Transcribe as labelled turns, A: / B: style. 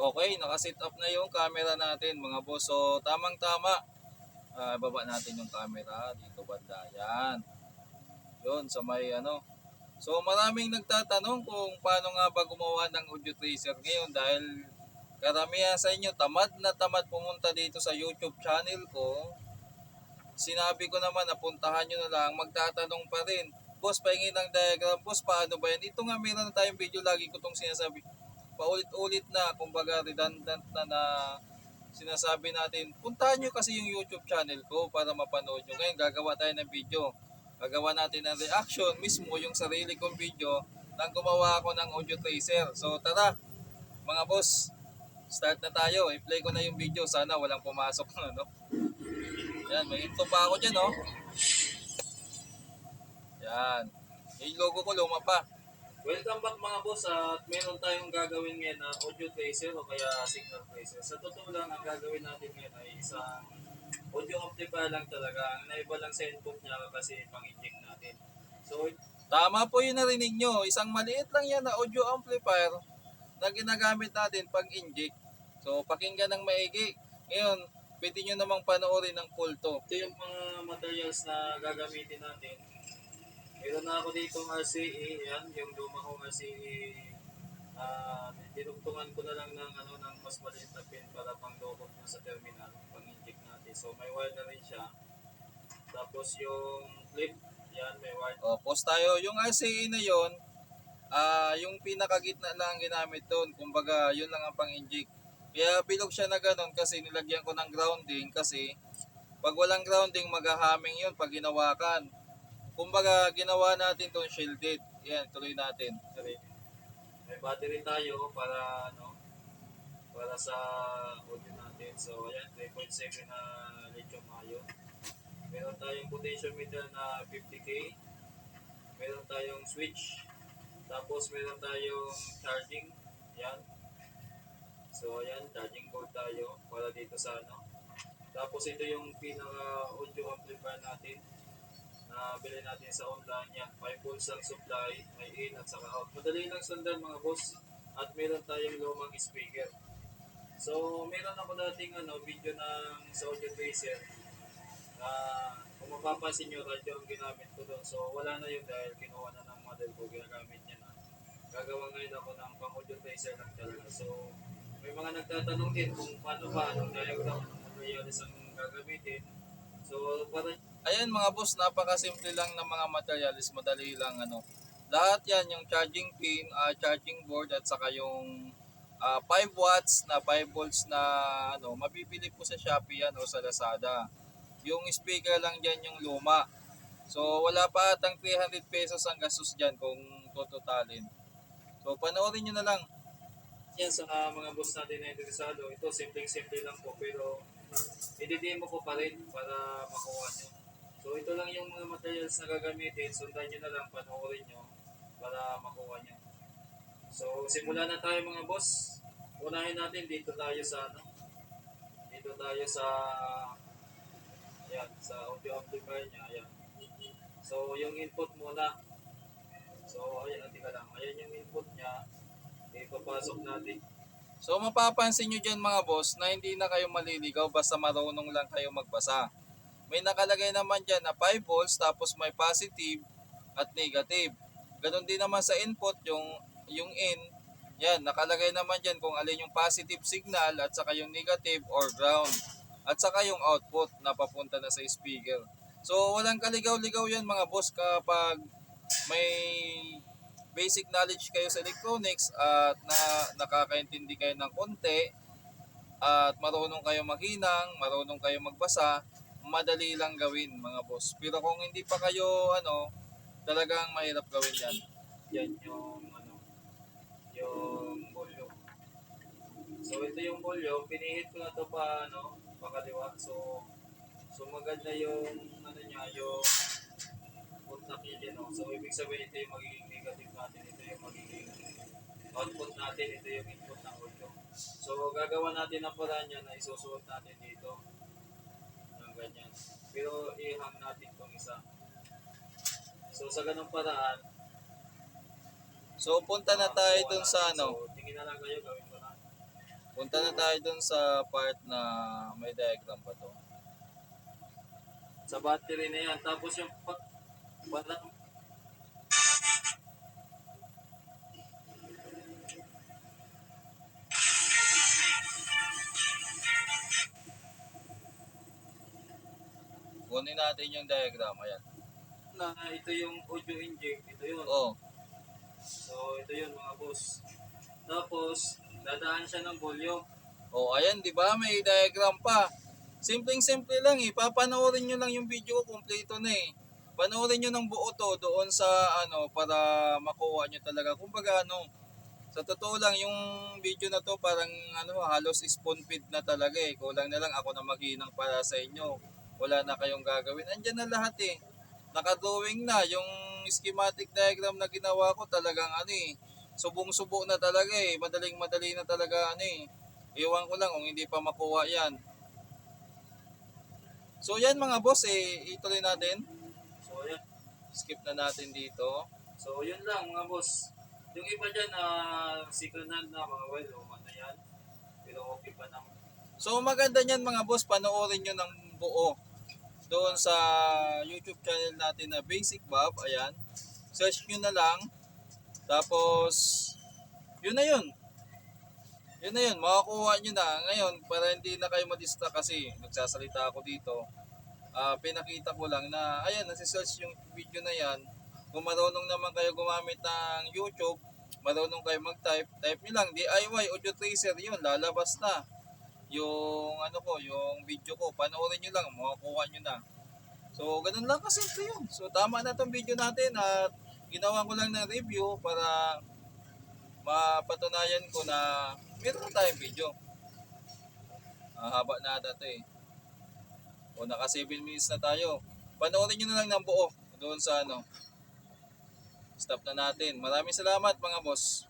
A: Okay, nakaset up na yung camera natin mga boss. So tamang-tama. Baba natin yung camera dito banda. Yan. Yun, sa may ano. So maraming nagtatanong kung paano nga ba gumawa ng audio tracer ngayon dahil karamihan sa inyo tamad na tamad pumunta dito sa YouTube channel ko. Sinabi ko naman na puntahan nyo na lang, magtatanong pa rin. Boss, pahingi ng diagram. Boss, paano ba yan? Ito nga meron na tayong video, lagi ko itong sinasabi. Paulit-ulit na, kumbaga redundant na sinasabi natin. Puntahan nyo kasi yung YouTube channel ko para mapanood nyo. Ngayon, gagawa tayo ng video. Gagawa natin ng reaction mismo, yung sarili kong video nang gumawa ako ng audio tracer. So, tara, mga boss, start na tayo. I-play ko na yung video. Sana walang pumasok na, no? Yan, may intro pa ako dyan, oh. Yan. Yung logo ko luma pa. Welcome back mga boss at meron tayong gagawin ngayon na audio tracer o kaya signal tracer. Sa totoo lang, ang gagawin natin ngayon ay isang audio amplifier lang talaga. Ang naiba lang sa input niya kasi pang-inject natin. So, tama po yung narinig nyo. Isang maliit lang yan na audio amplifier na ginagamit natin pang-inject. So, pakinggan ng maigi. Ngayon, pwede nyo namang panoorin ng full to. Ito yung mga materials na gagamitin natin. Meron na ako dito ng RCA, yan, yung luma kong RCA. Dinugtungan ko na lang ng mas maliit na pin para pang lokot mo sa terminal, pang inject natin. So may wire na rin siya. Tapos yung clip, yan, may wire. O, post tayo. Yung RCA na yon, yung pinakagitna lang ang ginamit doon. Kumbaga, yun lang ang pang inject. Kaya bilog siya na ganun kasi nilagyan ko ng grounding kasi pag walang grounding, maghahaming yun pag ginawakan. Kumbaga, ginawa natin itong shielded. Yan, tuloy natin. May battery tayo para sa audio natin. So, ayan, 3.7 na lithium ion. Meron tayong potentiometer na 50K. Meron tayong switch. Tapos, meron tayong charging. Yan. So, ayan, charging cord tayo para dito sa Tapos, ito yung pinaka-audio amplifier natin. Bili natin sa online yan. 5 volts ang supply, may in at saka out. Madali lang sundan mga boss. At meron tayong lumang speaker. So, meron ako dating video sa audio tracer. Kung mapapansin nyo, radyo ang ginamit ko doon. So, wala na yun dahil kinuha na ng model ko. Ginagamit niya na. Gagawa ngayon ako ng pang audio tracer lang talaga. So, may mga nagtatanong din kung paano ba, anong diagram, anong materials ang gagamitin. So, ayan mga boss, napakasimple lang ng mga materials, madali lang Lahat yan, yung charging pin, charging board at saka yung 5 watts na 5 volts na mabibili po sa Shopee yan o sa Lazada. Yung speaker lang dyan yung luma. So wala pa atang 300 pesos ang gastos dyan kung tututalin. So panoorin nyo na lang. Yan sa mga boss natin na interesado. Ito simpleng-simple lang po pero i-demo ko pa rin para makuha nyo. So ito lang yung mga materials na gagamitin. Sundan nyo na lang, panoorin nyo para makuha nyo. So simulan na tayo mga boss. Unahin natin dito tayo sa sa audio amplifier niya. Ayan. So yung input muna. So ayan, lang. Ayan yung input niya. Ipapasok natin. So mapapansin nyo dyan mga boss na hindi na kayo maliligaw basta marunong lang kayo magbasa. May nakalagay naman dyan na 5 volts tapos may positive at negative. Ganon din naman sa input yung in. Yan, nakalagay naman dyan kung alin yung positive signal at saka yung negative or ground. At saka yung output na papunta na sa speaker. So walang kaligaw-ligaw yan mga boss kapag may basic knowledge kayo sa electronics at nakakaintindi kayo ng konti at marunong kayo maghinang, marunong kayo magbasa, madali lang gawin mga boss. Pero kung hindi pa kayo talagang mahirap gawin yan. Yan yung volume. So ito yung volume, pinihit ko na to pakaliwa. So maganda yung yung kontakilya So ibig sabihin ito yung magiging negative natin, ito yung magiging output natin, ito yung input ng audio. So gagawa natin ang paraan niya na isusuot natin dito ng ganyan. Pero i-hang natin itong isa. So sa ganung paraan, so punta na tayo dun sa
B: So tingin na lang kayo, gawin ko na.
A: Punta na tayo dun sa part na may diagram ba to. Sa battery na yan. Tapos yung wala, kunin natin yung diagram. Ayan. Na ito yung audio inject. Ito yun. Oh. So ito yun mga boss. Tapos dadaan siya ng volume. Oh, ayan, di ba? May diagram pa. Simpleng-simple lang eh. Papanoorin nyo lang yung video ko, kumpleto na eh. Panoorin nyo ng buo to doon sa ano para makuha nyo talaga. Kumbaga ano, sa totoo lang yung video na to parang ano halos spoon feed na talaga eh. Kulang na lang ako na maghinang para sa inyo. Wala na kayong gagawin. Andiyan na lahat eh. Naka-drawing na yung schematic diagram na ginawa ko talagang ano eh. Subong-subo na talaga eh. Madaling-madali na talaga ano eh. Iwan ko lang kung hindi pa makuha yan. So yan mga boss eh, ituloy natin. So yan, skip na natin dito. So yun lang mga boss. Yung iba dyan na signal na mga luma na yan. Pero okay pa naman. So maganda niyan mga boss, panoorin nyo ng buo. Doon sa YouTube channel natin na Basic Bob, ayan. Search nyo na lang. Tapos, yun na yun. Yun na yun, makakuha nyo na. Ngayon, para hindi na kayo madistract kasi nagsasalita ako dito. Pinakita ko lang na, ayan, nasi-search yung video na yan. Kung marunong naman kayo gumamit ng YouTube, marunong kayo mag-type, type nyo lang, DIY Audio Tracer yun, lalabas na. Yung ano ko, yung video ko, panoorin nyo lang, makakuha nyo na. So, ganun lang kasimple yun. So, tama na tong video natin at ginawa ko lang ng review para mapatunayan ko na meron na tayong video. Haba na ata ito eh. O naka 7 minutes na tayo. Panoorin nyo na lang ng buo doon sa ano. Stop na natin. Maraming salamat mga boss.